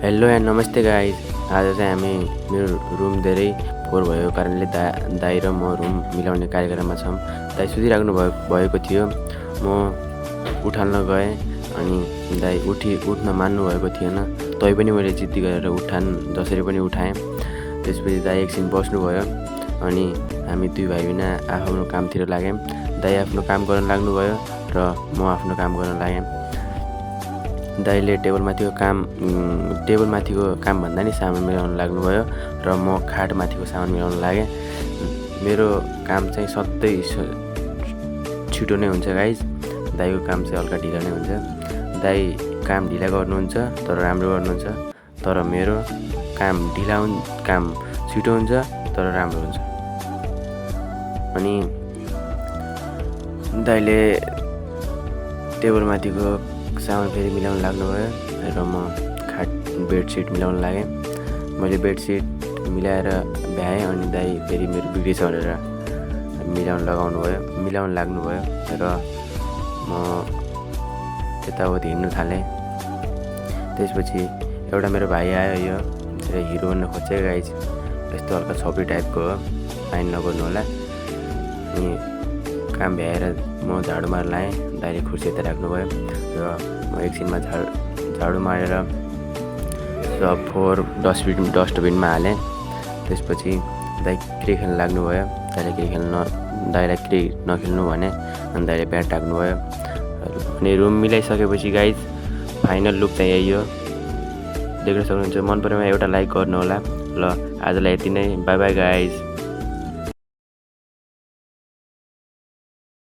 Hello and नमस्ते guys. आज चाहिँ हामी मेरो रुम धेरै फोहोर भएको कारणले दाइ र म रुम मिलाउने कार्यक्रममा छौँ। दाइ सुतिराख्नु भएको थियो। म उठाल्न गएँ अनि दाइ उठ्न मान्नुभएको थिएन। तैपनि मैले जिद्दी गरेर जसरी पनि उठाएँ। त्यसपछि दाइ एकछिन बस्नुभयो अनि हामी दुई भाइ बिना आफ्नो कामतिर लाग्यौँ। दाइ आफ्नो काम गर्न लाग्नुभयो र म आफ्नो काम गर्न लागेँ। दाइले टेबलमाथिको काम भन्दा नि सामान मिलाउन लाग्नुभयो र म खाटमाथिको सामान मिलाउन लागेँ। मेरो काम चाहिँ सधैँ छिटो नै हुन्छ गाइज। दाइको काम चाहिँ हल्का ढिला नै हुन्छ। दाइ काम ढिला गर्नुहुन्छ तर राम्रो गर्नुहुन्छ। तर मेरो काम छिटो हुन्छ तर राम्रो हुन्छ। अनि दाइले टेबलमाथिको सामान फेरि मिलाउन लाग्नुभयो र म बेडसिट मिलाउन लागेँ। मैले बेडसिट मिलाएर भ्याएँ अनि दाइ फेरि मेरो बिग्रेछ भनेर मिलाउन लाग्नुभयो र म यताउति हिँड्नु थालेँ। त्यसपछि एउटा मेरो भाइ आयो। यो हिरो बन्न खोज्छ गाइज। यस्तो हल्का छपरी टाइपको हो, माइन्ड नगर्नु होला। अनि काम भ्याएर म झाडु मारेर लाएँ। दाइले खुर्सी यता राख्नुभयो र म एकछिनमा झाडु मारेर सब फोहोर डस्टबिनमा हालेँ। त्यसपछि दाइ क्रिकेट खेल्न लाग्नुभयो। दाइलाई क्रिकेट नखेल्नु भने अनि दाइले ब्याट राख्नुभयो। अनि रुम मिलाइसकेपछि गाइज फाइनल लुक चाहिँ यही हो, देख्न सक्नुहुन्छ। मन परेमा एउटा लाइक गर्नु होला। ल आजलाई यति नै। By by guys.